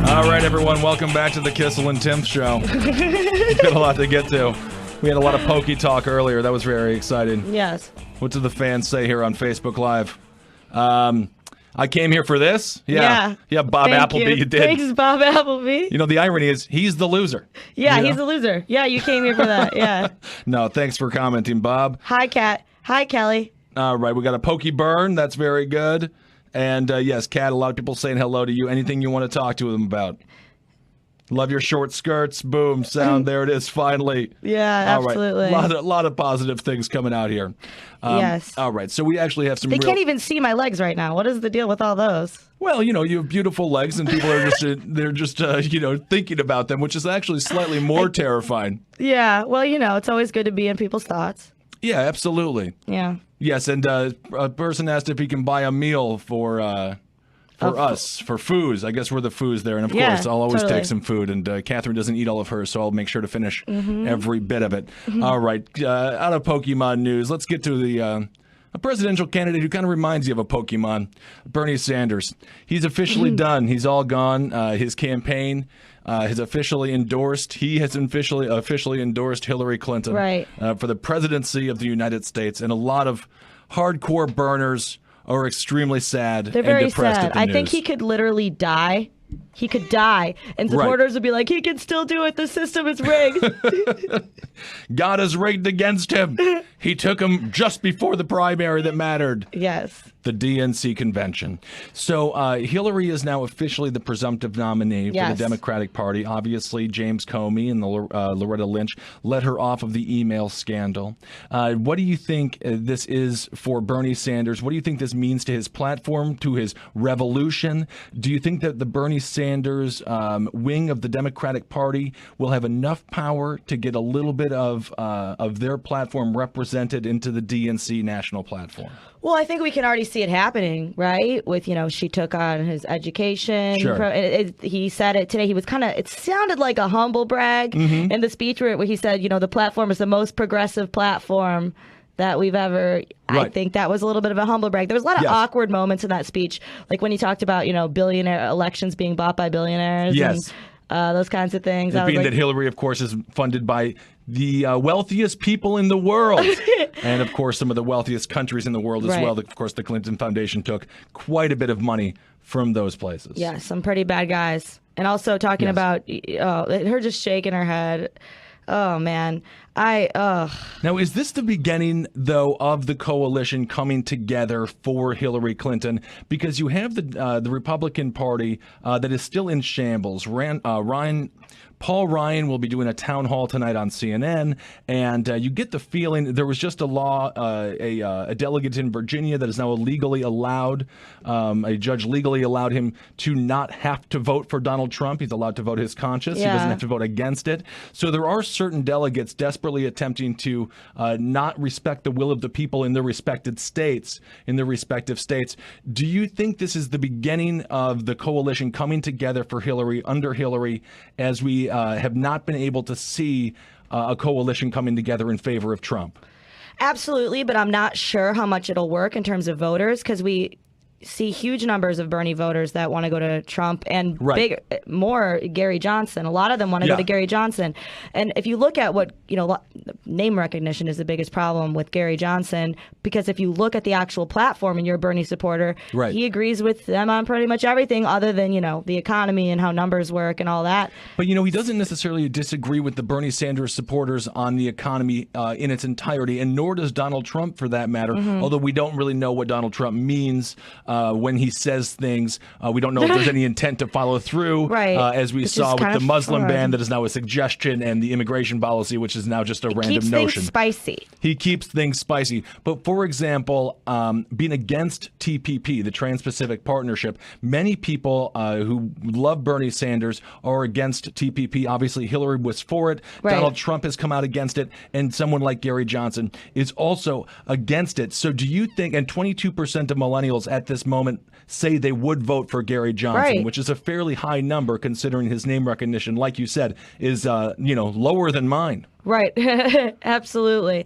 All right, everyone, welcome back to the Kissel and Timpf show. We've got a lot to get to. We had a lot of pokey talk earlier. That was very exciting. Yes. What did the fans say here on Facebook Live? I came here for this. Yeah, Bob Appleby, you did. Thanks, Bob Appleby. You know, the irony is he's the loser. Yeah, you know? He's the loser. Yeah, you came here for that. Yeah. No, thanks for commenting, Bob. Hi, Kat. Hi, Kelly. All right, we got a pokey burn. That's very good. And yes, Kat, a lot of people saying hello to you. Anything you want to talk to them about? Love your short skirts. Boom. Sound. There it is. Finally. Yeah, absolutely. All right. A lot of positive things coming out here. Yes. All right. So we actually have some. They can't even see my legs right now. What is the deal with all those? Well, you know, you have beautiful legs, and people are just they're just you know, thinking about them, which is actually slightly more terrifying. Yeah. Well, you know, it's always good to be in people's thoughts. Yeah, absolutely. Yeah. Yes, and a person asked if he can buy a meal for us, for foos. I guess we're the foos there. And, of course, I'll always take some food. And Catherine doesn't eat all of hers, so I'll make sure to finish every bit of it. All right. Out of Pokemon news, let's get to the a presidential candidate who kind of reminds you of a Pokemon, Bernie Sanders. He's officially done. He's all gone. His campaign has officially endorsed. He has officially endorsed Hillary Clinton for the presidency of the United States. And a lot of hardcore burners are extremely sad and depressed at the I news. think he could literally die. He could die, and supporters would be like, he can still do it. The system is rigged. God is rigged against him. He took him just before the primary that mattered. Yes. The DNC convention. So Hillary is now officially the presumptive nominee for the Democratic Party. Obviously, James Comey and Loretta Lynch let her off of the email scandal. What do you think this is for Bernie Sanders? What do you think this means to his platform, to his revolution? Do you think that the Bernie Sanders wing of the Democratic Party will have enough power to get a little bit of their platform represented into the DNC national platform? Well, I think we can already see it happening, right? With, you know, she took on his education. Sure. He said it today. He was it sounded like a humble brag in the speech where he said, you know, the platform is the most progressive platform that we've ever. I think that was a little bit of a humble brag. There was a lot of awkward moments in that speech, like when he talked about, you know, billionaire elections being bought by billionaires. Yes. And, those kinds of things. Being that Hillary, of course, is funded by the wealthiest people in the world. And, of course, some of the wealthiest countries in the world as well. Of course, the Clinton Foundation took quite a bit of money from those places. Yeah, some pretty bad guys. And also talking about her just shaking her head. Oh, man. Now, is this the beginning, though, of the coalition coming together for Hillary Clinton? Because you have the Republican Party that is still in shambles. Paul Ryan will be doing a town hall tonight on CNN, and you get the feeling there was just a law, a delegate in Virginia that is now legally allowed, a judge legally allowed him to not have to vote for Donald Trump. He's allowed to vote his conscience. He doesn't have to vote against it. So there are certain delegates desperately attempting to not respect the will of the people in their respective states. Do you think this is the beginning of the coalition coming together for Hillary, under Hillary, as we have not been able to see a coalition coming together in favor of Trump? Absolutely, but I'm not sure how much it'll work in terms of voters, because we see huge numbers of Bernie voters that want to go to Trump, and more Gary Johnson. A lot of them want to go to Gary Johnson. And if you look at what, you know, name recognition is the biggest problem with Gary Johnson, because if you look at the actual platform and you're a Bernie supporter, he agrees with them on pretty much everything other than, you know, the economy and how numbers work and all that. But, you know, he doesn't necessarily disagree with the Bernie Sanders supporters on the economy in its entirety, and nor does Donald Trump, for that matter, although we don't really know what Donald Trump means when he says things. We don't know if there's any intent to follow through, as we saw with the Muslim ban that is now a suggestion, and the immigration policy, which is now just a random notion. Things spicy. He keeps things spicy. But for example, being against TPP, the Trans-Pacific Partnership, many people who love Bernie Sanders are against TPP. Obviously, Hillary was for it. Donald Trump has come out against it. And someone like Gary Johnson is also against it. So do you think, and 22% of millennials at this moment say they would vote for Gary Johnson, which is a fairly high number considering his name recognition, like you said, is lower than mine. Right. Absolutely.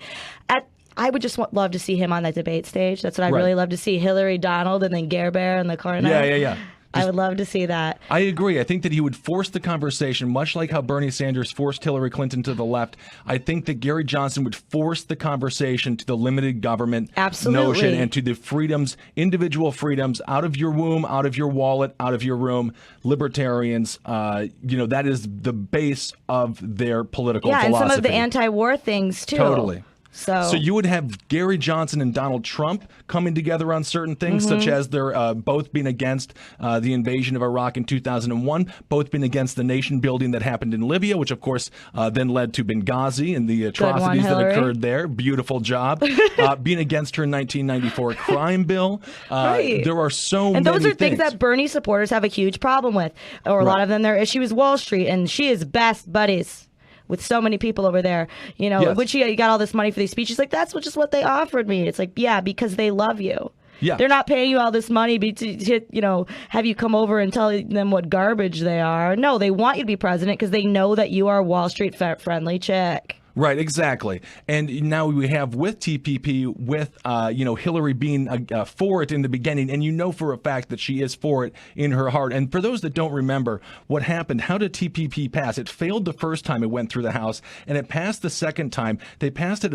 I would just love to see him on that debate stage. That's what I Right. really love to see. Hillary, Donald, and then Gare Bear in the corner. Yeah. I would love to see that. I agree. I think that he would force the conversation, much like how Bernie Sanders forced Hillary Clinton to the left. I think that Gary Johnson would force the conversation to the limited government notion and to the freedoms, individual freedoms, out of your womb, out of your wallet, out of your room. Libertarians, that is the base of their political philosophy. Yeah, and some of the anti-war things, too. Totally. So you would have Gary Johnson and Donald Trump coming together on certain things, such as they're both being against the invasion of Iraq in 2001, both being against the nation building that happened in Libya, which of course then led to Benghazi and the atrocities that occurred there. Beautiful job. Being against her 1994 crime bill. Right. There are so many And those are things that Bernie supporters have a huge problem with. Or a lot of them, their issue is Wall Street, and she is best buddies with so many people over there, which you got all this money for these speeches. Like, that's just what they offered me. It's like, yeah, because they love you. Yeah. They're not paying you all this money to have you come over and tell them what garbage they are. No, they want you to be president because they know that you are a Wall Street friendly chick. Right, exactly. And now we have with TPP, with Hillary being for it in the beginning, and for a fact that she is for it in her heart. And for those that don't remember what happened, how did TPP pass? It failed the first time it went through the House, and it passed the second time. They passed it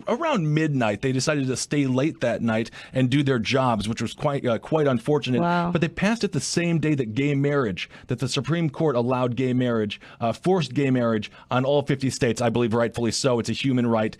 around midnight. They decided to stay late that night and do their jobs, which was quite unfortunate. Wow. But they passed it the same day that that the Supreme Court allowed gay marriage, forced gay marriage on all 50 states, I believe, rightfully so. It's a human right.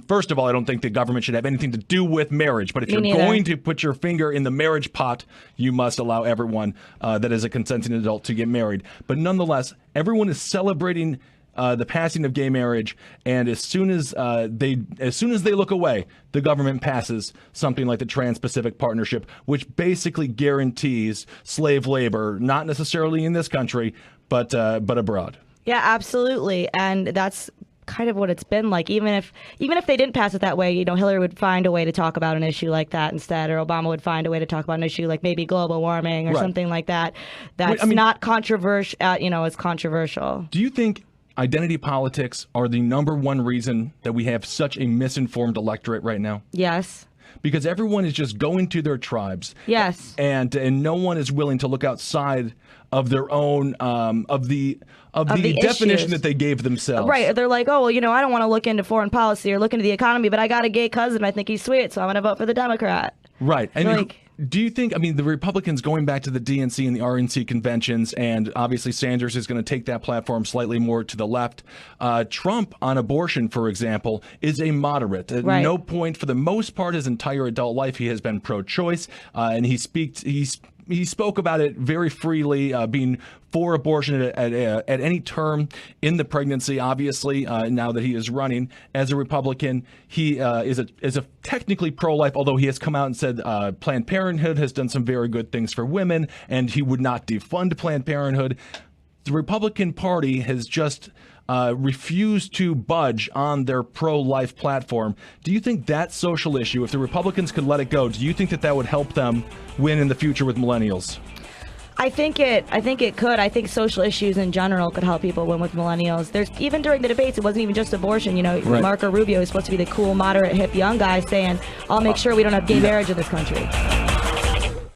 First of all, I don't think the government should have anything to do with marriage. But if you're going to put your finger in the marriage pot, you must allow everyone that is a consenting adult to get married. But nonetheless, everyone is celebrating the passing of gay marriage, and as soon as they look away, the government passes something like the Trans-Pacific Partnership, which basically guarantees slave labor, not necessarily in this country, but abroad. Yeah, absolutely, and that's kind of what it's been like. Even if they didn't pass it that way, Hillary would find a way to talk about an issue like that instead, or Obama would find a way to talk about an issue like maybe global warming or something like that. That's not controversial. It's controversial. Do you think identity politics are the number one reason that we have such a misinformed electorate right now? Yes. Because everyone is just going to their tribes. Yes. And no one is willing to look outside of their own of the definition issues that they gave themselves. Right. They're like, oh, well, I don't want to look into foreign policy or look into the economy, but I got a gay cousin. I think he's sweet, so I'm going to vote for the Democrat. Right. And do you think, the Republicans going back to the DNC and the RNC conventions, and obviously Sanders is going to take that platform slightly more to the left. Trump on abortion, for example, is a moderate. At no point, for the most part, his entire adult life, he has been pro-choice, and he spoke about it very freely, being for abortion at any term in the pregnancy. Obviously, now that he is running as a Republican, he is a technically pro-life, although he has come out and said Planned Parenthood has done some very good things for women, and he would not defund Planned Parenthood. The Republican Party has just refused to budge on their pro-life platform. Do you think that social issue, if the Republicans could let it go, do you think that would help them win in the future with millennials? I think it could. I think social issues in general could help people win with millennials. There's even during the debates, it wasn't even just abortion. Right. Marco Rubio is supposed to be the cool, moderate, hip, young guy saying, "I'll make sure we don't have gay marriage in this country."